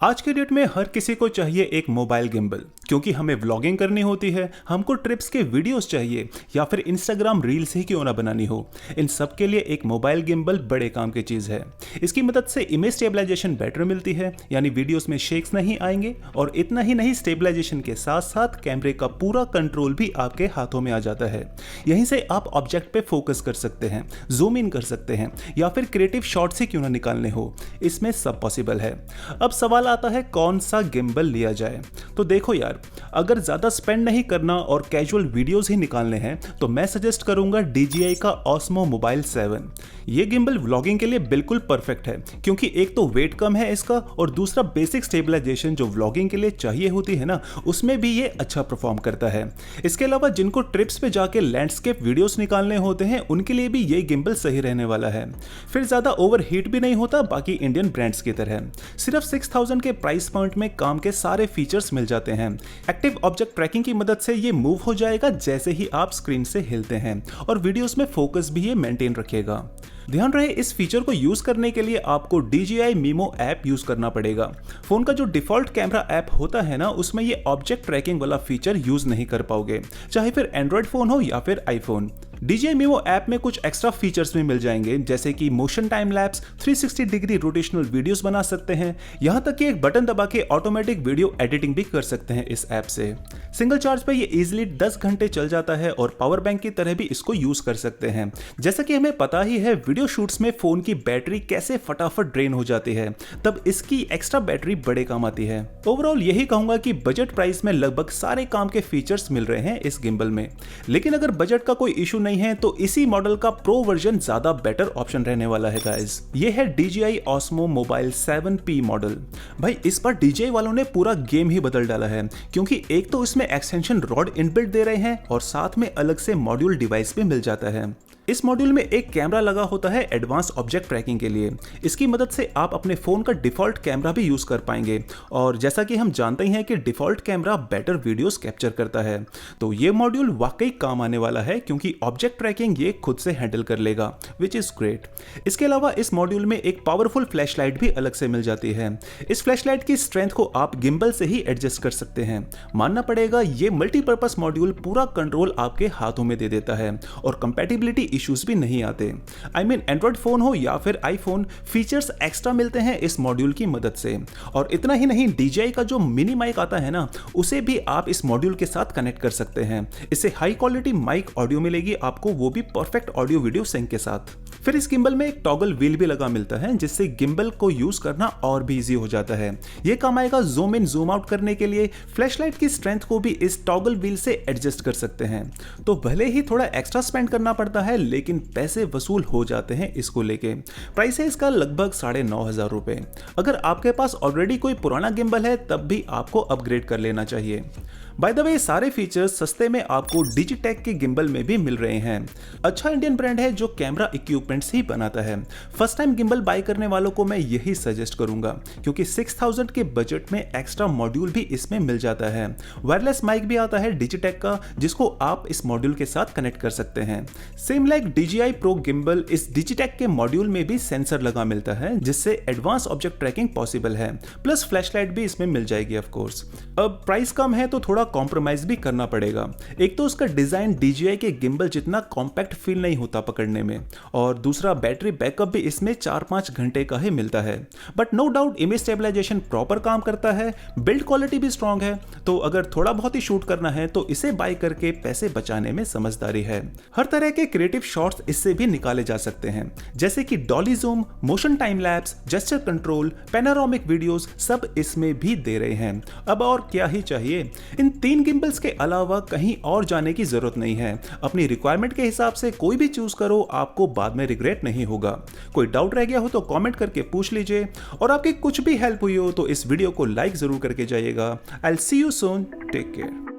आज के डेट में हर किसी को चाहिए एक मोबाइल गिम्बल, क्योंकि हमें व्लॉगिंग करनी होती है, हमको ट्रिप्स के वीडियोस चाहिए या फिर इंस्टाग्राम रील्स ही क्यों ना बनानी हो। इन सब के लिए एक मोबाइल गिम्बल बड़े काम की चीज़ है। इसकी मदद से इमेज स्टेबलाइजेशन बेटर मिलती है, यानी वीडियोस में शेक्स नहीं आएंगे। और इतना ही नहीं, स्टेबलाइजेशन के साथ साथ कैमरे का पूरा कंट्रोल भी आपके हाथों में आ जाता है। यहीं से आप ऑब्जेक्ट पे फोकस कर सकते हैं, जूम इन कर सकते हैं या फिर क्रिएटिव शॉट्स ही क्यों ना निकालने हो, इसमें सब पॉसिबल है। अब सवाल आता है कौन सा गिम्बल लिया जाए। तो देखो यार, अगर ज्यादा स्पेंड नहीं करना और कैजुअल वीडियोस ही निकालने हैं तो मैं सजेस्ट करूंगा DJI का Osmo Mobile 7। ये गिम्बल व्लॉगिंग के लिए बिल्कुल परफेक्ट है, क्योंकि एक तो वेट कम है इसका और दूसरा बेसिक स्टेबलाइजेशन जो व्लॉगिंग के लिए चाहिए होती है ना, उसमें भी ये अच्छा परफॉर्म करता है। इसके अलावा जिनको ट्रिप्स पे जाके लैंडस्केप वीडियोस निकालने होते हैं उनके लिए भी ये गिम्बल सही रहने वाला है। फिर ज्यादा ओवर हीट भी नहीं होता बाकी इंडियन ब्रांड्स की तरह। सिर्फ 6000 के प्राइस पॉइंट में काम के सारे फीचर्स मिल जाते हैं। एक्टिव ऑब्जेक्ट ट्रैकिंग की मदद से ये मूव हो जाएगा जैसे ही आप स्क्रीन से हिलते हैं, और वीडियोस में फोकस भी ये मेंटेन रखेगा। ध्यान रहे, इस फीचर को यूज करने के लिए आपको DJI Mimo ऐप यूज करना पड़ेगा। फोन का जो डिफॉल्ट कैमरा ऐप होता है ना, उसमें ये ऑब्जेक्ट ट्रैकिंग वाला फीचर यूज नहीं कर पाओगे, चाहे फिर एंड्रॉइड फोन हो या फिर आईफोन। DJI Mimo ऐप में कुछ एक्स्ट्रा फीचर्स भी मिल जाएंगे, जैसे कि motion time lapse, 360 degree rotational videos बना सकते हैं, यहां तक कि एक बटन दबा के ऑटोमेटिक वीडियो एडिटिंग भी कर सकते हैं इस ऐप से। सिंगल चार्ज पे ये इजीली 10 घंटे चल जाता है और पावर बैंक की तरह भी इसको यूज कर सकते हैं। जैसा कि हमें पता ही है, वीडियो शूट्स में फोन की बैटरी कैसे फटाफट ड्रेन हो जाती है, तब इसकी एक्स्ट्रा बैटरी बड़े काम आती है। ओवरऑल यही कहूंगा कि बजट प्राइस में लगभग सारे काम के फीचर्स मिल रहे हैं इस गिम्बल में। लेकिन अगर बजट का कोई इशू नहीं है तो इसी मॉडल का प्रो वर्जन ज्यादा बेटर ऑप्शन रहने वाला है गाइस। ये है DJI Osmo Mobile 7P model. भाई इस बार DJI वालों ने पूरा गेम ही बदल डाला है, क्योंकि एक तो इसमें एक्सटेंशन रॉड इनबिल्ट दे रहे हैं और साथ में अलग से मॉड्यूल डिवाइस भी मिल जाता है। इस मॉड्यूल में एक कैमरा लगा होता है एडवांस ऑब्जेक्ट ट्रैकिंग के लिए। इसकी मदद से आप अपने फोन का डिफॉल्ट कैमरा भी यूज कर पाएंगे, और जैसा कि हम जानते ही हैं कि default camera better videos capture करता है, तो ये मॉड्यूल वाकई काम आने वाला है, क्योंकि ऑब्जेक्ट ट्रैकिंग ये खुद से हैंडल कर लेगा, विच इज ग्रेट। इसके अलावा इस मॉड्यूल में एक पावरफुल फ्लैशलाइट भी अलग से मिल जाती है। इस फ्लैशलाइट की स्ट्रेंथ को आप गिम्बल से ही एडजस्ट कर सकते हैं। मानना पड़ेगा, ये मल्टीपर्पज मॉड्यूल पूरा कंट्रोल आपके हाथों में दे देता है और कंपैटिबिलिटी इश्यूज भी नहीं आते। I mean, एंड्रॉइड फोन हो या फिर आईफोन, फीचर्स एक्स्ट्रा मिलते हैं इस मॉड्यूल की मदद से। और इतना ही नहीं, DJI का जो मिनी माइक आता है ना, उसे भी आप इस मॉड्यूल के साथ कनेक्ट कर सकते हैं। इससे हाई क्वालिटी माइक ऑडियो मिलेगी आपको, वो भी परफेक्ट ऑडियो वीडियो सिंक के साथ। फिर इस गिम्बल में एक टॉगल व्हील भी लगा मिलता है, जिससे गिम्बल को यूज करना और भी इजी हो जाता है। ये काम आएगा जूम इन जूम आउट करने के लिए। फ्लैशलाइट की स्ट्रेंथ को भी इस टॉगल व्हील से एडजस्ट कर सकते हैं। तो भले ही थोड़ा एक्स्ट्रा स्पेंड करना पड़ता है, लेकिन पैसे वसूल हो जाते हैं इसको लेके। प्राइस है इसका लगभग 9500 रुपए। अगर आपके पास ऑलरेडी कोई पुराना गिम्बल है तब भी आपको अपग्रेड कर लेना चाहिए। बाय द वे, सारे फीचर्स सस्ते में आपको डिजिटेक के गिम्बल में भी मिल रहे हैं। अच्छा इंडियन ब्रांड है जो कैमरा इक्विपमेंट्स ही बनाता है। फर्स्ट टाइम गिम्बल बाय करने वालों को मैं यही सजेस्ट करूंगा, क्योंकि 6000 के बजट में एक्स्ट्रा मॉड्यूल भी इसमें मिल जाता है। वायरलेस माइक भी आता है डिजिटेक का, जिसको आप इस मॉड्यूल के साथ कनेक्ट कर सकते हैं। Same like DJI Pro gimbal, इस डिजिटेक के मॉड्यूल में भी सेंसर लगा मिलता है, जिससे एडवांस ऑब्जेक्ट ट्रैकिंग पॉसिबल है। प्लस फ्लैशलाइट भी इसमें मिल जाएगी ऑफ कोर्स। अब प्राइस कम है तो थोड़ा कॉम्प्रोमाइज भी करना पड़ेगा। एक तो उसका डिजाइन DJI के गिम्बल जितना कॉम्पैक्ट फील नहीं होता पकड़ने में, और दूसरा बैटरी बैकअप भी इसमें 4-5 घंटे का ही मिलता है। But no doubt image stabilization proper काम करता है, बिल्ड क्वालिटी भी स्ट्रांग है। तो अगर थोड़ा बहुत ही शूट करना है तो इसे बाय करके पैसे बचाने में समझदारी है। हर तरह के क्रिएटिव शॉट्स इससे भी निकाले जा सकते हैं, जैसे कि Dolly zoom, motion time lapse, gesture control, panoramic videos, सब इसमें भी दे रहे हैं। अब और क्या ही चाहिए। इन 3 गिम्बल्स के अलावा कहीं और जाने की जरूरत नहीं है। अपनी रिक्वायरमेंट के हिसाब से कोई भी चूज करो, आपको बाद में रिग्रेट नहीं होगा। कोई डाउट रह गया हो तो कमेंट करके पूछ लीजिए, और आपकी कुछ भी हेल्प हुई हो तो इस वीडियो को लाइक जरूर करके जाइएगा। I will see you soon, take care.